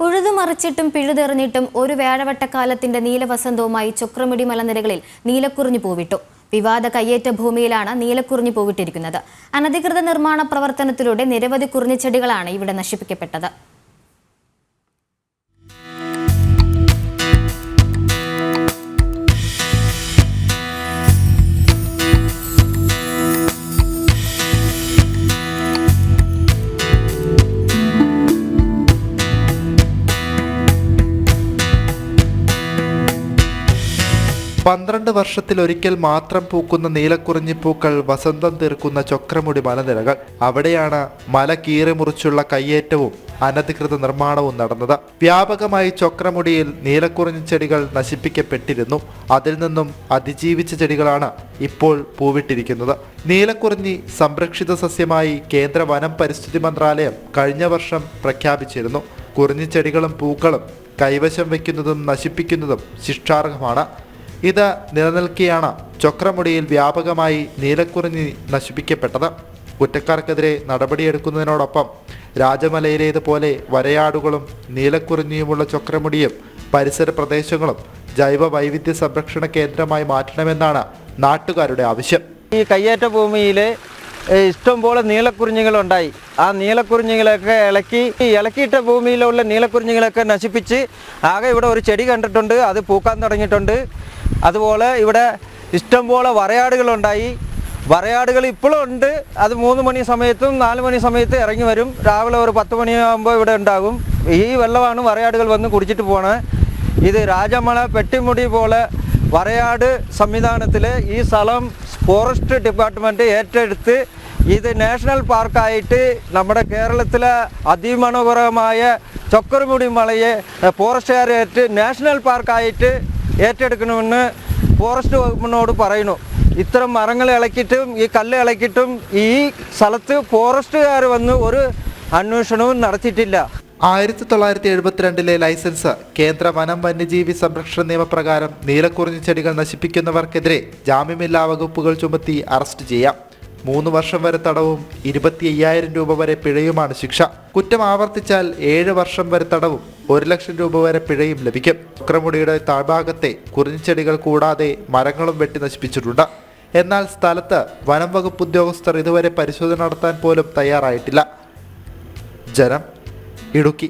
ഉഴുതുമറിച്ചിട്ടും പിഴുതെറിഞ്ഞിട്ടും ഒരു വ്യാഴവട്ടക്കാലത്തിന്റെ നീലവസന്തവുമായി ചൊക്രമുടി മലനിരകളിൽ നീലക്കുറിഞ്ഞി പൂവിട്ടു. വിവാദ കയ്യേറ്റ ഭൂമിയിലാണ് നീലക്കുറിഞ്ഞി പൂവിട്ടിരിക്കുന്നത്. അനധികൃത നിർമ്മാണ പ്രവർത്തനത്തിലൂടെ നിരവധി കുറിഞ്ഞിച്ചെടികളാണ് ഇവിടെ നശിപ്പിക്കപ്പെട്ടത്. പന്ത്രണ്ട് വർഷത്തിലൊരിക്കൽ മാത്രം പൂക്കുന്ന നീലക്കുറിഞ്ഞിപ്പൂക്കൾ വസന്തം തീർക്കുന്ന ചൊക്രമുടി മലനിരകൾ. അവിടെയാണ് മല കീറി മുറിച്ചുള്ള കയ്യേറ്റവും അനധികൃത നിർമ്മാണവും നടന്നത്. വ്യാപകമായി ചൊക്രമുടിയിൽ നീലക്കുറിഞ്ഞിച്ചെടികൾ നശിപ്പിക്കപ്പെട്ടിരുന്നു. അതിൽ നിന്നും അതിജീവിച്ച ചെടികളാണ് ഇപ്പോൾ പൂവിട്ടിരിക്കുന്നത്. നീലക്കുറിഞ്ഞി സംരക്ഷിത സസ്യമായി കേന്ദ്ര വനം പരിസ്ഥിതി മന്ത്രാലയം കഴിഞ്ഞ വർഷം പ്രഖ്യാപിച്ചിരുന്നു. കുറിഞ്ഞിച്ചെടികളും പൂക്കളും കൈവശം വയ്ക്കുന്നതും നശിപ്പിക്കുന്നതും ശിക്ഷാർഹമാണ്. ഇത് നിലനിൽക്കെയാണ് ചൊക്രമുടിയിൽ വ്യാപകമായി നീലക്കുറിഞ്ഞി നശിപ്പിക്കപ്പെട്ടത്. കുറ്റക്കാർക്കെതിരെ നടപടിയെടുക്കുന്നതിനോടൊപ്പം രാജമലയിലേതുപോലെ വരയാടുകളും നീലക്കുറിഞ്ഞിയുമുള്ള ചൊക്രമുടിയും പരിസര പ്രദേശങ്ങളും ജൈവ വൈവിധ്യ സംരക്ഷണ കേന്ദ്രമായി മാറ്റണമെന്നാണ് നാട്ടുകാരുടെ ആവശ്യം. ഈ കയ്യേറ്റ ഭൂമിയിൽ ഇഷ്ടംപോലെ നീലക്കുറിഞ്ഞികളുണ്ടായി. ആ നീലക്കുറിഞ്ഞികളൊക്കെ ഇളക്കിയിട്ട ഭൂമിയിലുള്ള നീലക്കുറിഞ്ഞികളൊക്കെ നശിപ്പിച്ച് ആകെ ഇവിടെ ഒരു ചെടി കണ്ടിട്ടുണ്ട്, അത് പൂക്കാൻ തുടങ്ങിയിട്ടുണ്ട്. അതുപോലെ ഇവിടെ ഇഷ്ടംപോലെ വരയാടുകളുണ്ടായി. വരയാടുകൾ ഇപ്പോഴും ഉണ്ട്. അത് 3 മണി സമയത്തും 4 മണി സമയത്ത് ഇറങ്ങി വരും. രാവിലെ ഒരു 10 മണിയാകുമ്പോൾ ഇവിടെ ഉണ്ടാകും. ഈ വെള്ളമാണ് വരയാടുകൾ വന്ന് കുടിച്ചിട്ട് പോണത്. ഇത് രാജമല പെട്ടിമുടി പോലെ വരയാട് സംവിധാനത്തിൽ ഈ സ്ഥലം ഫോറസ്റ്റ് ഡിപ്പാർട്ട്മെൻറ്റ് ഏറ്റെടുത്ത് ഇത് നാഷണൽ പാർക്കായിട്ട് നമ്മുടെ കേരളത്തിലെ അതിമനോഹരമായ ചൊക്രമുടി മലയെ ഫോറസ്റ്റുകാരേറ്റ് നാഷണൽ പാർക്കായിട്ട് ഏറ്റെടുക്കണമെന്ന് ഫോറസ്റ്റ് വകുപ്പിനോട് പറയുന്നു. ഇത്തരം മരങ്ങൾ ഇളക്കിയിട്ടും ഈ കല്ല് ഇളക്കിയിട്ടും ഈ സ്ഥലത്ത് ഫോറസ്റ്റുകാർ വന്ന് ഒരു അന്വേഷണവും നടത്തിയിട്ടില്ല. 1972 ലൈസൻസ് കേന്ദ്ര വനം വന്യജീവി സംരക്ഷണ നിയമപ്രകാരം നീലക്കുറിഞ്ഞി ചെടികൾ നശിപ്പിക്കുന്നവർക്കെതിരെ ജാമ്യമില്ലാ വകുപ്പുകൾ ചുമത്തി അറസ്റ്റ് ചെയ്യാം. 3 വർഷം വരെ തടവും 25,000 രൂപ വരെ പിഴയുമാണ് ശിക്ഷ. കുറ്റം ആവർത്തിച്ചാൽ 7 വർഷം വരെ തടവും 1 ലക്ഷം രൂപ വരെ പിഴയും ലഭിക്കും. ചൊക്രമുടിയുടെ താഴ്ഭാഗത്തെ കുറിഞ്ഞിച്ചെടികൾ കൂടാതെ മരങ്ങളും വെട്ടി നശിപ്പിച്ചിട്ടുണ്ട്. എന്നാൽ സ്ഥലത്ത് വനം വകുപ്പ് ഉദ്യോഗസ്ഥർ ഇതുവരെ പരിശോധന നടത്താൻ പോലും തയ്യാറായിട്ടില്ല. ജനം, ഇടുക്കി.